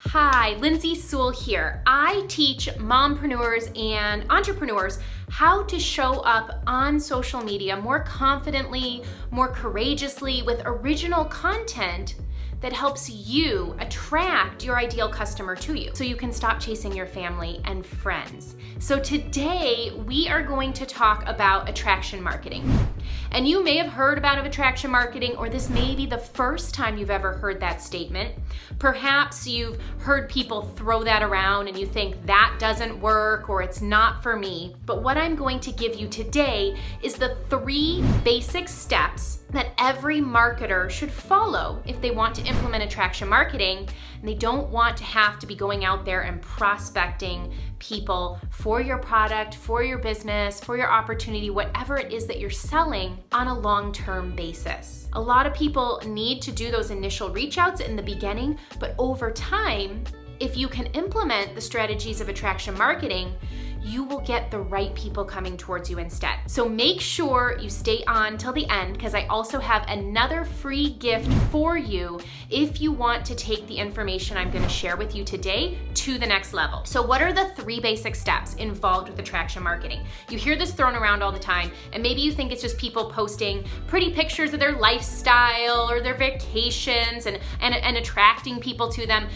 Hi, Lindsay Sewell here. I teach mompreneurs and entrepreneurs how to show up on social media more confidently, more courageously, with original content that helps you attract your ideal customer to you so you can stop chasing your family and friends. So today we are going to talk about attraction marketing. And you may have heard about attraction marketing, or this may be the first time you've ever heard that statement. Perhaps you've heard people throw that around and you think that doesn't work or it's not for me. But what I'm going to give you today is the 3 basic steps that every marketer should follow if they want to implement attraction marketing and they don't want to have to be going out there and prospecting people for your product, for your business, for your opportunity, whatever it is that you're selling on a long-term basis. A lot of people need to do those initial reach outs in the beginning, but over time, if you can implement the strategies of attraction marketing, you will get the right people coming towards you instead. So make sure you stay on till the end, because I also have another free gift for you if you want to take the information I'm going to share with you today to the next level. So what are the 3 basic steps involved with attraction marketing? You hear this thrown around all the time, and maybe you think it's just people posting pretty pictures of their lifestyle or their vacations and attracting people to them.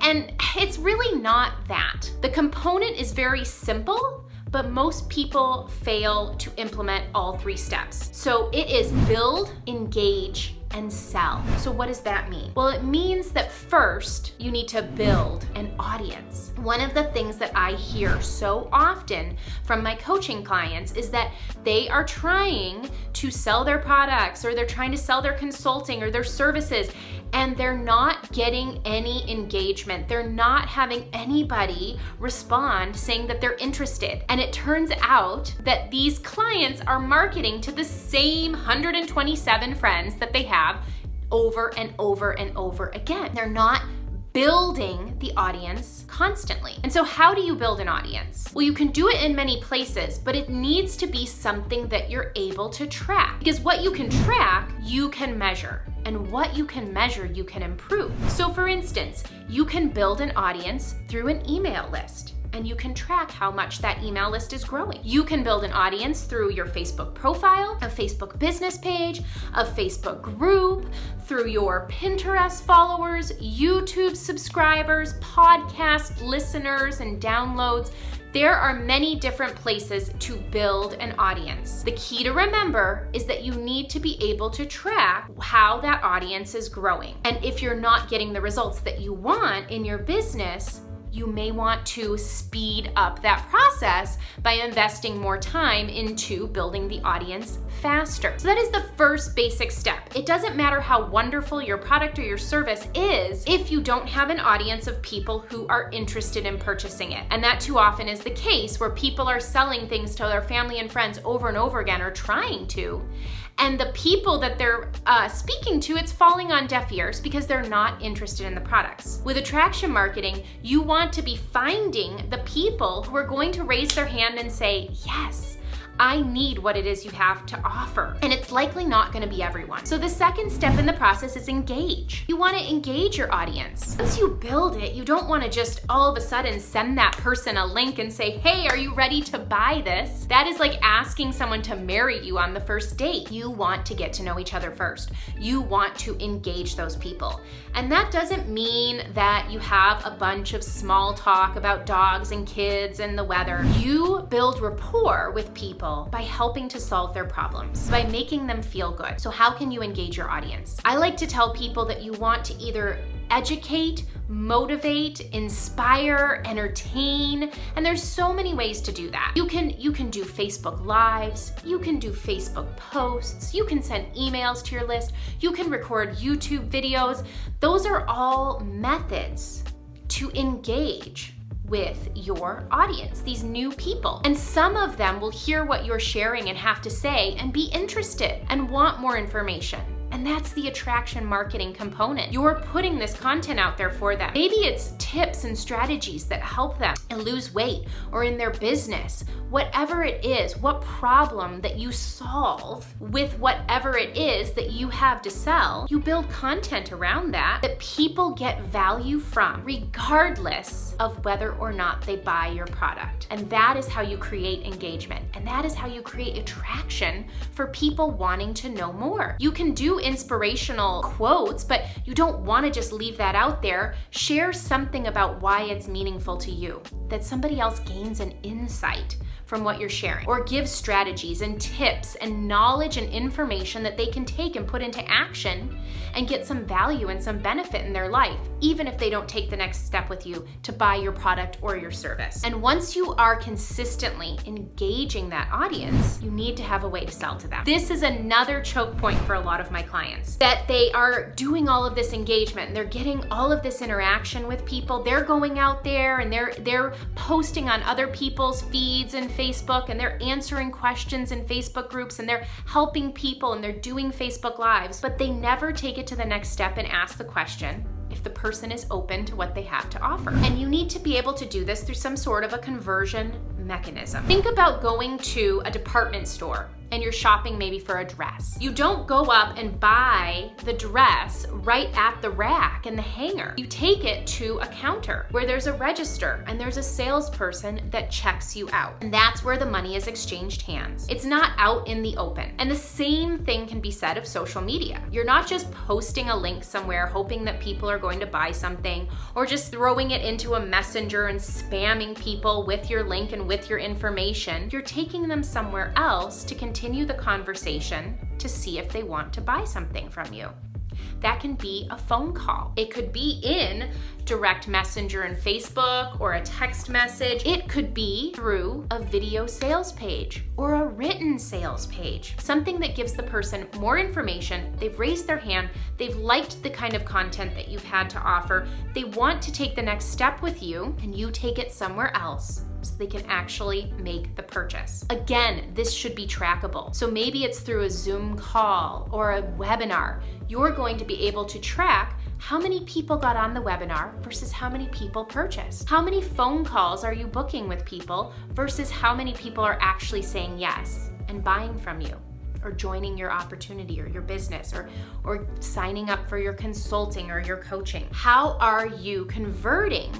And it's really not that. The component is very simple, but most people fail to implement all 3 steps. So it is build, engage, and sell. So what does that mean? Well, it means that first you need to build an audience. One of the things that I hear so often from my coaching clients is that they are trying to sell their products, or they're trying to sell their consulting or their services, and they're not getting any engagement. They're not having anybody respond saying that they're interested. And it turns out that these clients are marketing to the same 127 friends that they have over and over and over again. They're not building the audience constantly. And so how do you build an audience? Well, you can do it in many places, but it needs to be something that you're able to track. Because what you can track, you can measure. And what you can measure, you can improve. So for instance, you can build an audience through an email list, and you can track how much that email list is growing. You can build an audience through your Facebook profile, a Facebook business page, a Facebook group, through your Pinterest followers, YouTube subscribers, podcast listeners and downloads. There are many different places to build an audience. The key to remember is that you need to be able to track how that audience is growing. And if you're not getting the results that you want in your business, you may want to speed up that process by investing more time into building the audience faster. So that is the first basic step. It doesn't matter how wonderful your product or your service is if you don't have an audience of people who are interested in purchasing it. And that too often is the case, where people are selling things to their family and friends over and over again, or trying to. And the people that they're speaking to, it's falling on deaf ears because they're not interested in the products. With attraction marketing, you want to be finding the people who are going to raise their hand and say, yes, I need what it is you have to offer. And it's likely not going to be everyone. So the second step in the process is engage. You want to engage your audience. Once you build it, you don't want to just all of a sudden send that person a link and say, hey, are you ready to buy this? That is like asking someone to marry you on the first date. You want to get to know each other first. You want to engage those people. And that doesn't mean that you have a bunch of small talk about dogs and kids and the weather. You build rapport with people by helping to solve their problems, by making them feel good. So how can you engage your audience? I like to tell people that you want to either educate, motivate, inspire, entertain, and there's so many ways to do that. You can do Facebook Lives, you can do Facebook posts, you can send emails to your list, you can record YouTube videos. Those are all methods to engage with your audience, these new people. And some of them will hear what you're sharing and have to say and be interested and want more information. And that's the attraction marketing component. You're putting this content out there for them. Maybe it's tips and strategies that help them lose weight or in their business. Whatever it is, what problem that you solve with whatever it is that you have to sell, you build content around that people get value from, regardless of whether or not they buy your product. And that is how you create engagement. And that is how you create attraction for people wanting to know more. You can do inspirational quotes, but you don't want to just leave that out there. Share something about why it's meaningful to you, that somebody else gains an insight from what you're sharing, or give strategies and tips and knowledge and information that they can take and put into action and get some value and some benefit in their life, even if they don't take the next step with you to buy your product or your service. And once you are consistently engaging that audience, you need to have a way to sell to them. This is another choke point for a lot of my clients, that they are doing all of this engagement and they're getting all of this interaction with people. They're going out there and they're posting on other people's feeds and Facebook, and they're answering questions in Facebook groups, and they're helping people, and they're doing Facebook Lives, but they never take it to the next step and ask the question if the person is open to what they have to offer. And you need to be able to do this through some sort of a conversion mechanism. Think about going to a department store and you're shopping maybe for a dress. You don't go up and buy the dress right at the rack and the hanger. You take it to a counter where there's a register and there's a salesperson that checks you out. And that's where the money is exchanged hands. It's not out in the open. And the same thing can be said of social media. You're not just posting a link somewhere hoping that people are going to buy something, or just throwing it into a messenger and spamming people with your link and with your information. You're taking them somewhere else to continue the conversation to see if they want to buy something from you. That can be a phone call. It could be in direct messenger in Facebook or a text message. It could be through a video sales page or a written sales page. Something that gives the person more information. They've raised their hand. They've liked the kind of content that you've had to offer. They want to take the next step with you, and you take it somewhere else so they can actually make the purchase. Again, this should be trackable. So maybe it's through a Zoom call or a webinar. You're going to be able to track how many people got on the webinar versus how many people purchased. How many phone calls are you booking with people versus how many people are actually saying yes and buying from you, or joining your opportunity or your business, or signing up for your consulting or your coaching. How are you converting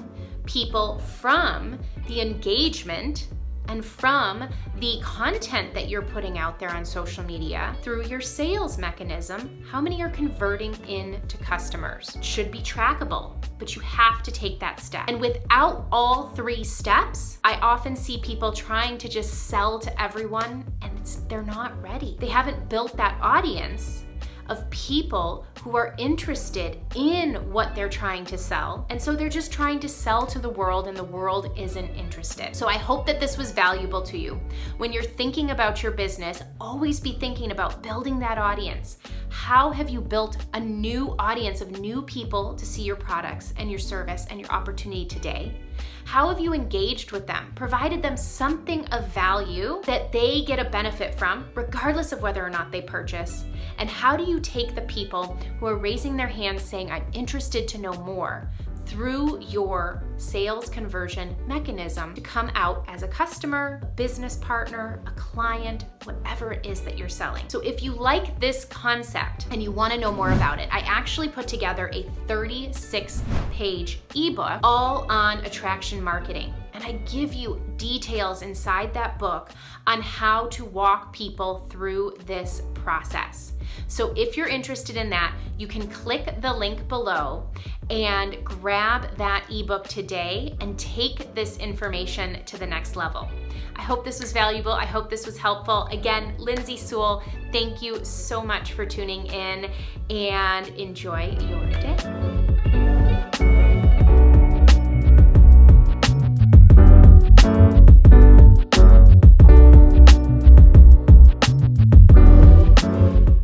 people from the engagement and from the content that you're putting out there on social media through your sales mechanism? How many are converting into customers? It should be trackable, but you have to take that step. And without all three steps, I often see people trying to just sell to everyone, and they're not ready. They haven't built that audience of people who are interested in what they're trying to sell. And so they're just trying to sell to the world, and the world isn't interested. So I hope that this was valuable to you. When you're thinking about your business, always be thinking about building that audience. How have you built a new audience of new people to see your products and your service and your opportunity today? How have you engaged with them, provided them something of value that they get a benefit from, regardless of whether or not they purchase? And how do you take the people who are raising their hands saying, I'm interested to know more, through your sales conversion mechanism to come out as a customer, a business partner, a client, whatever it is that you're selling? So if you like this concept and you want to know more about it, I actually put together a 36-page ebook all on attraction marketing. And I give you details inside that book on how to walk people through this process. So if you're interested in that, you can click the link below and grab that ebook today and take this information to the next level. I hope this was valuable. I hope this was helpful. Again, Lindsay Sewell, thank you so much for tuning in, and enjoy your day.